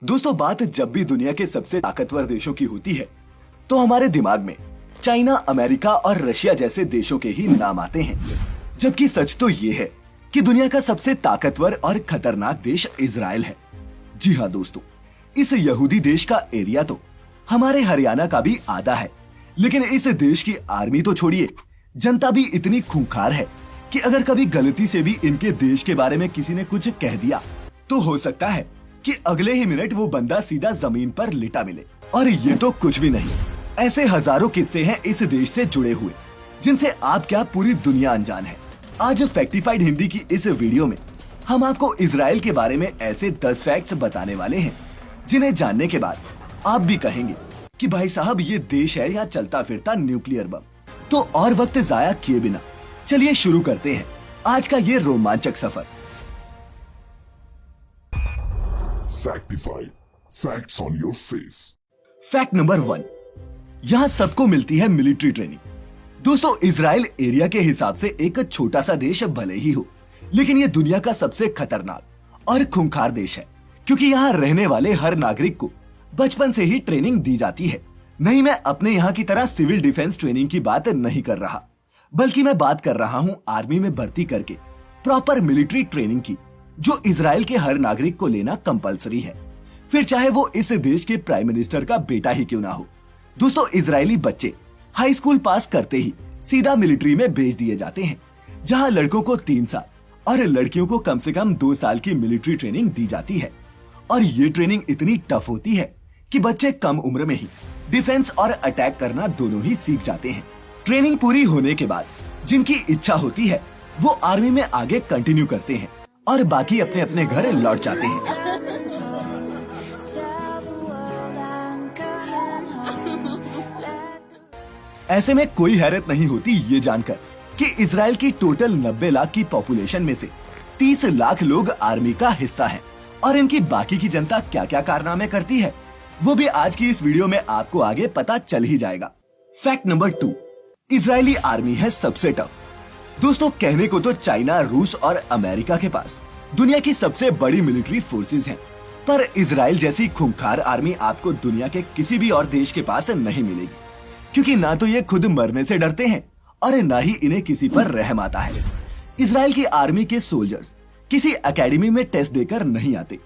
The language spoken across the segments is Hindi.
दोस्तों, बात जब भी दुनिया के सबसे ताकतवर देशों की होती है तो हमारे दिमाग में चाइना, अमेरिका और रशिया जैसे देशों के ही नाम आते हैं। जबकि सच तो ये है कि दुनिया का सबसे ताकतवर और खतरनाक देश इजराइल है। जी हाँ दोस्तों, इस यहूदी देश का एरिया तो हमारे हरियाणा का भी आधा है, लेकिन इस देश की आर्मी तो छोड़िए, जनता भी इतनी खूंखार है कि अगर कभी गलती से भी इनके देश के बारे में किसी ने कुछ कह दिया तो हो सकता है कि अगले ही मिनट वो बंदा सीधा जमीन पर लिटा मिले। और ये तो कुछ भी नहीं, ऐसे हजारों किस्से हैं इस देश से जुड़े हुए जिनसे आप क्या पूरी दुनिया अनजान है। आज फैक्टिफाइड हिंदी की इस वीडियो में हम आपको इजराइल के बारे में ऐसे 10 फैक्ट्स बताने वाले हैं जिन्हें जानने के बाद आप भी कहेंगे कि भाई साहब, ये देश है या चलता फिरता न्यूक्लियर बम। तो और वक्त जाया किए बिना चलिए शुरू करते हैं आज का ये रोमांचक सफर। Factified. Facts on your face. Fact number 1, यहाँ सबको मिलती है मिलिट्री ट्रेनिंग। दोस्तों, इजराइल एरिया के हिसाब से एक छोटा सा देश भले ही हो, लेकिन ये दुनिया का सबसे खतरनाक और खूंखार देश है, क्योंकि यहाँ रहने वाले हर नागरिक को बचपन से ही ट्रेनिंग दी जाती है। नहीं, मैं अपने यहाँ की तरह सिविल डिफेंस ट्रेनिंग की बात नहीं कर रहा, बल्कि मैं बात कर रहा हूँ आर्मी में भर्ती करके प्रॉपर मिलिट्री ट्रेनिंग की, जो इजराइल के हर नागरिक को लेना कंपलसरी है, फिर चाहे वो इस देश के प्राइम मिनिस्टर का बेटा ही क्यों ना हो। दोस्तों, इजरायली बच्चे हाई स्कूल पास करते ही सीधा मिलिट्री में भेज दिए जाते हैं, जहां लड़कों को 3 साल और लड़कियों को कम से कम 2 साल की मिलिट्री ट्रेनिंग दी जाती है। और ये ट्रेनिंग इतनी टफ होती है कि बच्चे कम उम्र में ही डिफेंस और अटैक करना दोनों ही सीख जाते हैं। ट्रेनिंग पूरी होने के बाद जिनकी इच्छा होती है वो आर्मी में आगे कंटिन्यू करते हैं और बाकी अपने अपने घर लौट जाते हैं। ऐसे में कोई हैरत नहीं होती ये जानकर कि इजराइल की टोटल 90 लाख की पॉपुलेशन में से 30 लाख लोग आर्मी का हिस्सा हैं। और इनकी बाकी की जनता क्या क्या कारनामे करती है वो भी आज की इस वीडियो में आपको आगे पता चल ही जाएगा। फैक्ट नंबर 2, इजरायली आर्मी है सबसे टफ। दोस्तों, कहने को तो चाइना, रूस और अमेरिका के पास दुनिया की सबसे बड़ी मिलिट्री फोर्सेस हैं, पर इजराइल जैसी खूंखार आर्मी आपको दुनिया के किसी भी और देश के पास नहीं मिलेगी, क्योंकि ना तो ये खुद मरने से डरते हैं और ना ही इन्हें किसी पर रहम आता है। इजराइल की आर्मी के सोल्जर्स किसी एकेडमी में टेस्ट देकर नहीं आते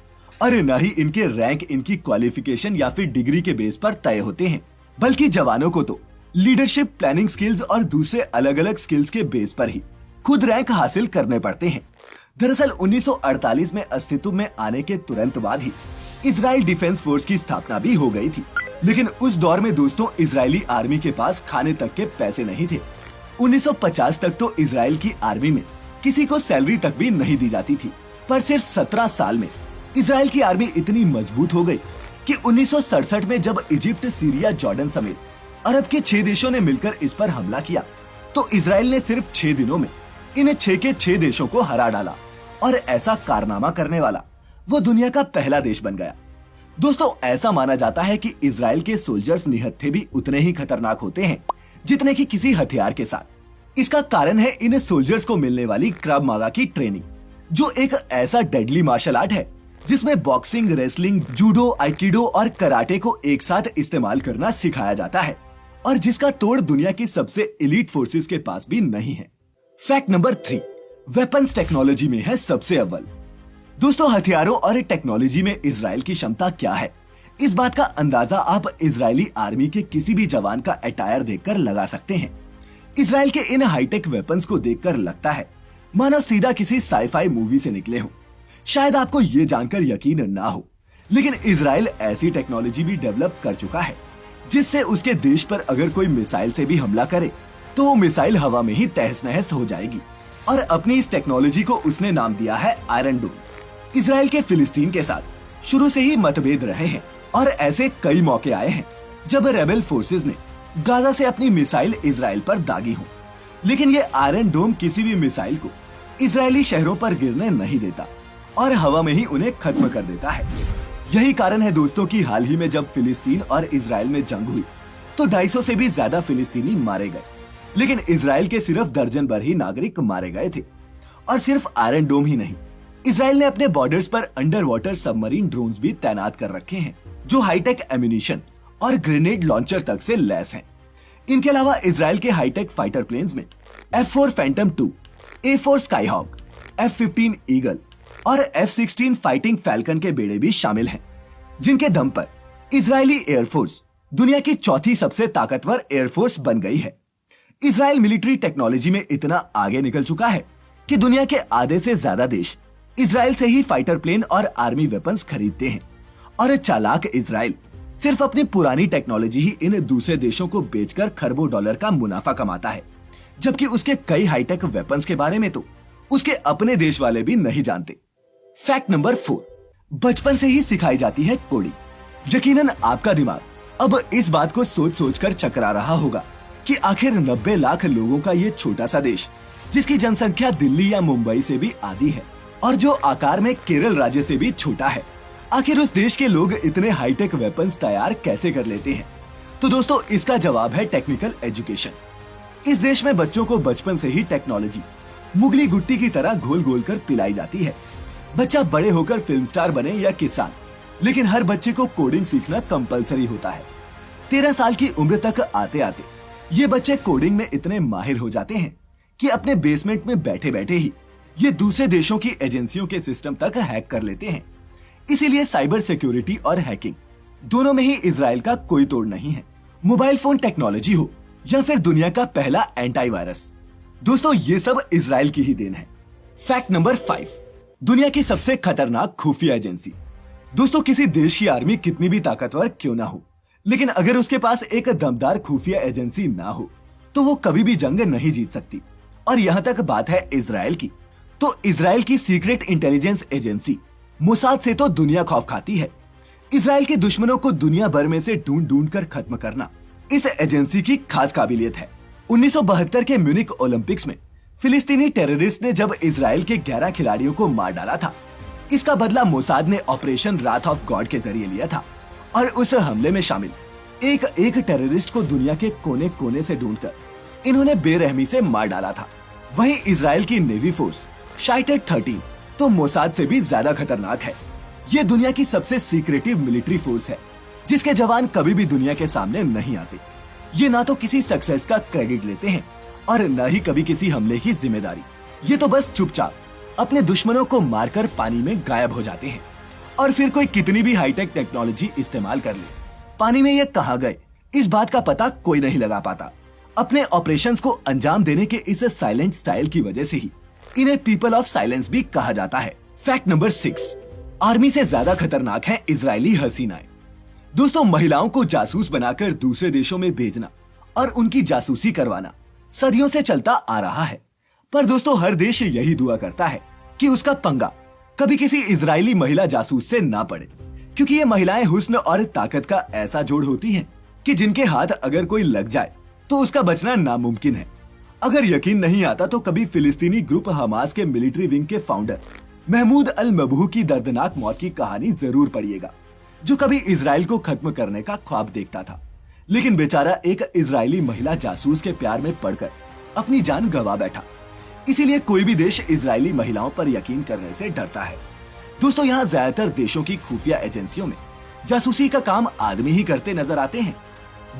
और ना ही इनके रैंक इनकी क्वालिफिकेशन या फिर डिग्री के बेस पर तय होते हैं, बल्कि जवानों को तो लीडरशिप, प्लानिंग स्किल्स और दूसरे अलग अलग स्किल्स के बेस पर ही खुद रैंक हासिल करने पड़ते हैं। दरअसल 1948 में अस्तित्व में आने के तुरंत बाद ही इजराइल डिफेंस फोर्स की स्थापना भी हो गई थी, लेकिन उस दौर में दोस्तों इजरायली आर्मी के पास खाने तक के पैसे नहीं थे। 1950 तक तो इजराइल की आर्मी में किसी को सैलरी तक भी नहीं दी जाती थी, पर सिर्फ 17 साल में इजराइल की आर्मी इतनी मजबूत हो गई कि 1967 में जब इजिप्ट, सीरिया, जॉर्डन समेत अरब के 6 देशों ने मिलकर इस पर हमला किया तो इजराइल ने सिर्फ 6 दिनों में इन 6 के 6 देशों को हरा डाला और ऐसा कारनामा करने वाला वो दुनिया का पहला देश बन गया। दोस्तों, ऐसा माना जाता है कि इजराइल के सोल्जर्स निहत्थे भी उतने ही खतरनाक होते हैं जितने कि किसी हथियार के साथ। इसका कारण है इन सोल्जर्स को मिलने वाली क्राव मागा की ट्रेनिंग, जो एक ऐसा डेडली मार्शल आर्ट है जिसमें बॉक्सिंग, रेसलिंग, जूडो, आइकिडो और कराटे को एक साथ इस्तेमाल करना सिखाया जाता है और जिसका तोड़ दुनिया की सबसे एलीट फोर्सेस के पास भी नहीं है। फैक्ट नंबर 3, वेपन्स टेक्नोलॉजी में है सबसे अव्वल। दोस्तों, हथियारों और टेक्नोलॉजी में इजराइल की क्षमता क्या है, इस बात का अंदाजा आप इजरायली आर्मी के किसी भी जवान का अटायर देखकर लगा सकते हैं। इजराइल के इन हाईटेक वेपन्स को देखकर लगता है मानो सीधा किसी साईफाई मूवी से निकले हो। शायद आपको ये जानकर यकीन ना हो, लेकिन इजराइल ऐसी टेक्नोलॉजी भी डेवलप कर चुका है जिससे उसके देश पर अगर कोई मिसाइल से भी हमला करे तो वो मिसाइल हवा में ही तहस नहस हो जाएगी। और अपनी इस टेक्नोलॉजी को उसने नाम दिया है आयरन डोम। इजराइल के फिलिस्तीन के साथ शुरू से ही मतभेद रहे हैं और ऐसे कई मौके आए हैं जब रेबेल फोर्सेस ने गाजा से अपनी मिसाइल इजराइल पर दागी हो, लेकिन ये आयरन डोम किसी भी मिसाइल को इजरायली शहरों पर गिरने नहीं देता और हवा में ही उन्हें खत्म कर देता है। यही कारण है दोस्तों कि हाल ही में जब फिलिस्तीन और इजराइल में जंग हुई तो 250 से भी ज्यादा फिलिस्तीनी मारे गए, लेकिन इजराइल के सिर्फ दर्जन भर ही नागरिक मारे गए थे। और सिर्फ आयरन डोम ही नहीं, इसराइल ने अपने बॉर्डर्स पर अंडर वाटर सबमरीन ड्रोन्स भी तैनात कर रखे हैं, जो हाईटेक एम्यूनिशन और ग्रेनेड लॉन्चर तक से लैस हैं। इनके अलावा इसराइल के हाईटेक फाइटर प्लेन्स में F4 Phantom 2, A4 Skyhawk, F-15 eagle और F-16 फाइटिंग फैल्कन के बेड़े भी शामिल हैं, जिनके दम पर इजरायली एयरफोर्स दुनिया की चौथी सबसे ताकतवर एयरफोर्स बन गई है। इसराइल मिलिट्री टेक्नोलॉजी में इतना आगे निकल चुका है कि दुनिया के आधे से ज्यादा देश इसराइल से ही फाइटर प्लेन और आर्मी वेपन्स खरीदते हैं, और चालाक इसराइल सिर्फ अपनी पुरानी टेक्नोलॉजी ही इन दूसरे देशों को बेचकर खरबों डॉलर का मुनाफा कमाता है, जबकि उसके कई हाईटेक वेपन्स के बारे में तो उसके अपने देश वाले भी नहीं जानते। फैक्ट नंबर 4, बचपन से ही सिखाई जाती है कोडिंग। यकीनन आपका दिमाग अब इस बात को सोच सोच कर चकरा रहा होगा कि आखिर 90 लाख लोगों का ये छोटा सा देश, जिसकी जनसंख्या दिल्ली या मुंबई से भी आधी है और जो आकार में केरल राज्य से भी छोटा है, आखिर उस देश के लोग इतने हाईटेक वेपन्स तैयार कैसे कर लेते हैं? तो दोस्तों, इसका जवाब है टेक्निकल एजुकेशन। इस देश में बच्चों को बचपन से ही टेक्नोलॉजी मुगली गुट्टी की तरह घोल घोल कर पिलाई जाती है। बच्चा बड़े होकर फिल्म स्टार बने या किसान, लेकिन हर बच्चे को कोडिंग सीखना कंपलसरी होता है। 13 साल की उम्र तक आते आते ये बच्चे कोडिंग में इतने माहिर हो जाते हैं कि अपने बेसमेंट में बैठे बैठे ही ये दूसरे देशों की एजेंसियों के सिस्टम तक हैक कर लेते हैं। इसीलिए साइबर सिक्योरिटी और हैकिंग दोनों में ही इसराइल का कोई तोड़ नहीं है, मोबाइल फोन टेक्नोलॉजी हो या फिर दुनिया का पहला एंटीवायरस। दोस्तों, ये सब इसराइल की ही देन है। फैक्ट नंबर 5, दुनिया की सबसे खतरनाक खुफिया एजेंसी। दोस्तों, किसी देश की आर्मी कितनी भी ताकतवर क्यों ना हो, लेकिन अगर उसके पास एक दमदार खुफिया एजेंसी ना हो तो वो कभी भी जंग नहीं जीत सकती। और यहाँ तक बात है इसराइल की, तो इसराइल की सीक्रेट इंटेलिजेंस एजेंसी मोसाद से तो दुनिया खौफ खाती है। इसराइल के दुश्मनों को दुनिया भर में से ढूंढ ढूंढ कर खत्म करना इस एजेंसी की खास काबिलियत है। 1972 के म्यूनिक ओलंपिक्स में फिलिस्तीनी टेररिस्ट ने जब इसराइल के 11 खिलाड़ियों को मार डाला था, इसका बदला मोसाद ने ऑपरेशन राथ ऑफ गॉड के जरिए लिया था और उस हमले में शामिल एक एक टेररिस्ट को दुनिया के कोने कोने से ढूंढकर इन्होंने बेरहमी से मार डाला था। वहीं इसराइल की नेवी फोर्स शाइटेड 13 तो मोसाद से भी ज्यादा खतरनाक है। ये दुनिया की सबसे सीक्रेटिव मिलिट्री फोर्स है, जिसके जवान कभी भी दुनिया के सामने नहीं आते। ये ना तो किसी सक्सेस का क्रेडिट लेते हैं और न ही कभी किसी हमले की जिम्मेदारी। ये तो बस चुपचाप अपने दुश्मनों को मारकर पानी में गायब हो जाते हैं, और फिर कोई कितनी भी हाईटेक टेक्नोलॉजी इस्तेमाल कर ले, पानी में ये कहाँ गए इस बात का पता कोई नहीं लगा पाता। अपने ऑपरेशंस को अंजाम देने के इस साइलेंट स्टाइल की वजह से ही इन्हें पीपल ऑफ साइलेंस भी कहा जाता है। फैक्ट नंबर 6, आर्मी से ज्यादा खतरनाक है इजरायली हसीनाएं। दोस्तों, महिलाओं को जासूस बनाकर दूसरे देशों में भेजना और उनकी जासूसी करवाना सदियों से चलता आ रहा है। पर दोस्तों, हर देश यही दुआ करता है कि उसका पंगा कभी किसी इजरायली महिला जासूस से ना पड़े, क्योंकि ये महिलाएं हुस्न और ताकत का ऐसा जोड़ होती हैं कि जिनके हाथ अगर कोई लग जाए तो उसका बचना नामुमकिन है। अगर यकीन नहीं आता तो कभी फिलिस्तीनी ग्रुप हमास के मिलिट्री विंग के फाउंडर महमूद अल मबहू की दर्दनाक मौत की कहानी जरूर पढ़िएगा, जो कभी इसराइल को खत्म करने का ख्वाब देखता था, लेकिन बेचारा एक इजरायली महिला जासूस के प्यार में पड़कर अपनी जान गंवा बैठा। इसीलिए कोई भी देश इजरायली महिलाओं पर यकीन करने से डरता है। दोस्तों, यहाँ ज्यादातर देशों की खुफिया एजेंसियों में जासूसी का काम आदमी ही करते नजर आते हैं।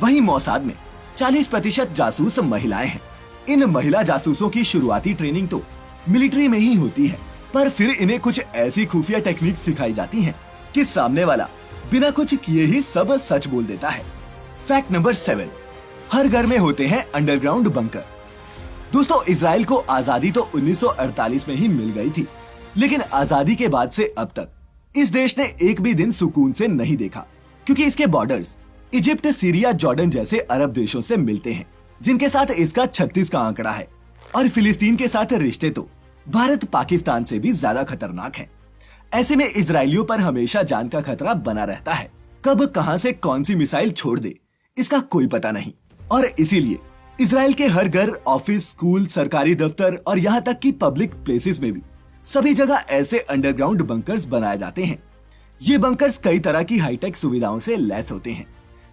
वहीं मोसाद में 40% जासूस महिलाएं हैं। इन महिला जासूसों की शुरुआती ट्रेनिंग तो मिलिट्री में ही होती है, पर फिर इन्हें कुछ ऐसी खुफिया टेक्निक सिखाई जाती हैं कि सामने वाला बिना कुछ किए ही सब सच बोल देता है। फैक्ट नंबर 7, हर घर में होते हैं अंडरग्राउंड बंकर। दोस्तों, इसराइल को आजादी तो 1948 में ही मिल गई थी, लेकिन आजादी के बाद से अब तक इस देश ने एक भी दिन सुकून से नहीं देखा, क्योंकि इसके बॉर्डर्स इजिप्ट, सीरिया, जॉर्डन जैसे अरब देशों से मिलते हैं, जिनके साथ इसका 36 का आंकड़ा है। और फिलिस्तीन के साथ रिश्ते तो भारत पाकिस्तान से भी ज्यादा खतरनाक हैं। ऐसे में इजरायलियों पर हमेशा जान का खतरा बना रहता है। कब कहां से कौन सी मिसाइल छोड़ दे इसका कोई पता नहीं, और इसीलिए इसराइल के हर घर, ऑफिस, स्कूल, सरकारी दफ्तर और यहाँ तक कि पब्लिक प्लेसेस में भी सभी जगह ऐसे अंडरग्राउंड बंकर्स बनाए जाते हैं। ये बंकर्स कई तरह की हाईटेक सुविधाओं से लैस होते हैं,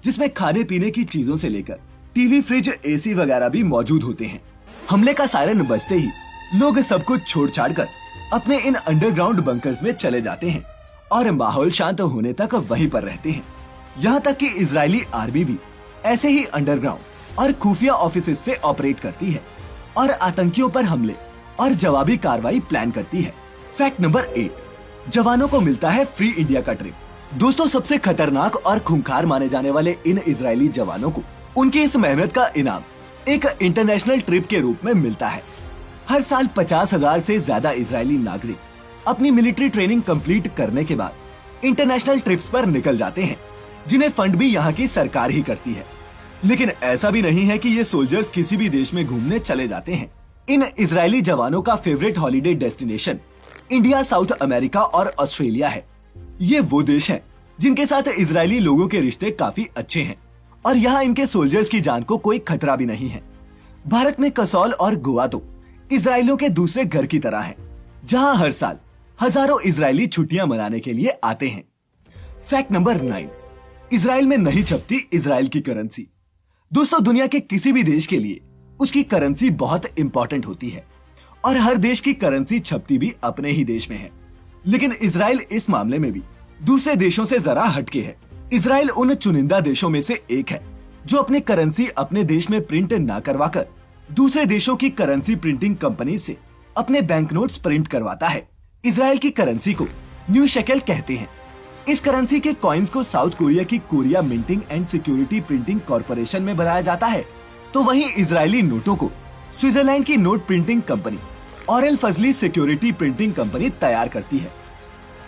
जिसमें खाने पीने की चीजों से लेकर टीवी, फ्रिज, एसी वगैरह भी मौजूद होते हैं। हमले का सायरन बजते ही लोग सब कुछ छोड़ छाड़ कर अपने इन अंडरग्राउंड बंकर्स में चले जाते हैं और माहौल शांत होने तक वहीं पर रहते हैं। यहाँ तक कि इजरायली आर्मी भी ऐसे ही अंडरग्राउंड और खुफिया ऑफिसेज से ऑपरेट करती है और आतंकियों पर हमले और जवाबी कार्रवाई प्लान करती है। फैक्ट नंबर 8, जवानों को मिलता है फ्री इंडिया का ट्रिप। दोस्तों, सबसे खतरनाक और खूंखार माने जाने वाले इन इजरायली जवानों को उनकी इस मेहनत का इनाम एक इंटरनेशनल ट्रिप के रूप में मिलता है। हर साल 50,000 से ज्यादा इजरायली नागरिक अपनी मिलिट्री ट्रेनिंग कंप्लीट करने के बाद इंटरनेशनल ट्रिप्स पर निकल जाते हैं, जिन्हें फंड भी यहाँ की सरकार ही करती है। लेकिन ऐसा भी नहीं है कि ये सोल्जर्स किसी भी देश में घूमने चले जाते हैं। इन इजरायली जवानों का favourite holiday destination India, south America और ऑस्ट्रेलिया है। ये वो देश हैं जिनके साथ इजरायली लोगों के रिश्ते काफी अच्छे हैं और यहाँ इनके सोल्जर्स की जान को कोई खतरा भी नहीं है। भारत में कसौल और गोवा तो इजरायलियों के दूसरे घर की तरह हैं, जहाँ हर साल हजारों इजरायली छुट्टियां मनाने के लिए आते हैं। फैक्ट नंबर 9, इजराइल में नहीं छपती इजराइल की करेंसी। दोस्तों, दुनिया के किसी भी देश के लिए उसकी करेंसी बहुत इंपॉर्टेंट होती है और हर देश की करेंसी छपती भी अपने ही देश में है। लेकिन इजराइल इस मामले में भी दूसरे देशों से जरा हटके है। इजराइल उन चुनिंदा देशों में से एक है जो अपनी करेंसी अपने देश में प्रिंट ना करवाकर दूसरे देशों की करेंसी प्रिंटिंग कंपनी से अपने बैंक नोट्स प्रिंट करवाता है। इजराइल की करेंसी को न्यू शेकेल कहते हैं। इस करेंसी के कॉइन्स को साउथ कोरिया की Korea minting and security printing corporation में बनाया जाता है, तो वहीं इजरायली नोटों को स्विट्जरलैंड की note printing company Aurel Fazli security printing company तैयार करती है।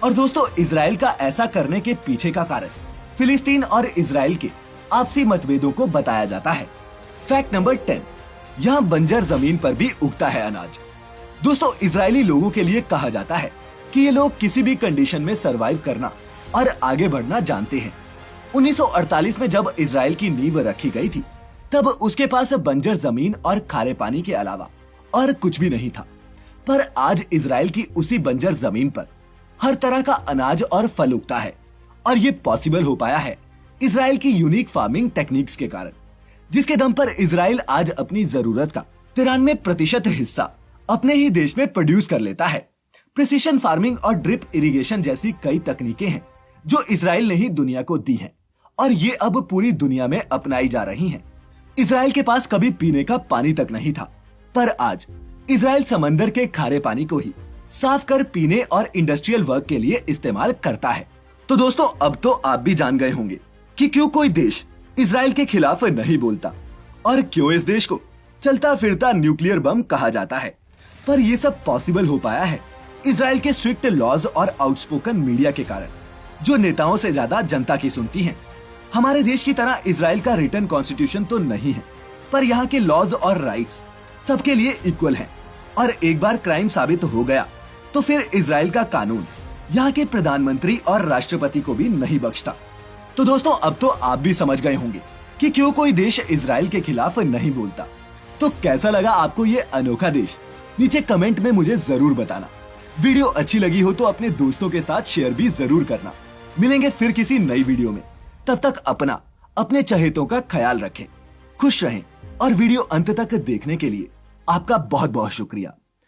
और दोस्तों, इजराइल का ऐसा करने के पीछे का कारण फिलिस्तीन और इजराइल के आपसी मतभेदों को बताया जाता है। फैक्ट नंबर 10, यहाँ बंजर जमीन पर भी उगता है अनाज। दोस्तों, इजरायली लोगों के लिए कहा जाता है कि ये लोग किसी भी कंडीशन में सरवाइव करना और आगे बढ़ना जानते हैं। 1948 में जब इजराइल की नींव रखी गई थी, तब उसके पास बंजर जमीन और खारे पानी के अलावा और कुछ भी नहीं था। पर आज इजराइल की उसी बंजर जमीन पर हर तरह का अनाज और फल उगता है और ये पॉसिबल हो पाया है इजराइल की यूनिक फार्मिंग टेक्निक्स के कारण, जिसके दम पर इजराइल आज अपनी जरूरत का 93% हिस्सा अपने ही देश में प्रोड्यूस कर लेता है। प्रिसीशन फार्मिंग और ड्रिप इरिगेशन जैसी कई तकनीकें हैं जो इजराइल ने ही दुनिया को दी हैं और ये अब पूरी दुनिया में अपनाई जा रही हैं। इजराइल के पास कभी पीने का पानी तक नहीं था, पर आज इजराइल समंदर के खारे पानी को ही साफ कर पीने और इंडस्ट्रियल वर्क के लिए इस्तेमाल करता है। तो दोस्तों, अब तो आप भी जान गए होंगे कि क्यों कोई देश इजराइल के खिलाफ नहीं बोलता और क्यों इस देश को चलता फिरता न्यूक्लियर बम कहा जाता है। पर ये सब पॉसिबल हो पाया है इजराइल के स्ट्रिक्ट लॉज और आउटस्पोकन मीडिया के कारण, जो नेताओं से ज्यादा जनता की सुनती हैं। हमारे देश की तरह इजराइल का रिटन कॉन्स्टिट्यूशन तो नहीं है, पर यहाँ के लॉज और राइट्स सबके लिए इक्वल हैं और एक बार क्राइम साबित हो गया तो फिर इजराइल का कानून यहाँ के प्रधानमंत्री और राष्ट्रपति को भी नहीं बख्शता। तो दोस्तों, अब तो आप भी समझ गए होंगे कि क्यों कोई देश इजराइल के खिलाफ नहीं बोलता। तो कैसा लगा आपको ये अनोखा देश? नीचे कमेंट में मुझे जरूर बताना। वीडियो अच्छी लगी हो तो अपने दोस्तों के साथ शेयर भी जरूर करना। मिलेंगे फिर किसी नई वीडियो में। तब तक अपने चहेतों का ख्याल रखें, खुश रहें और वीडियो अंत तक देखने के लिए आपका बहुत बहुत शुक्रिया।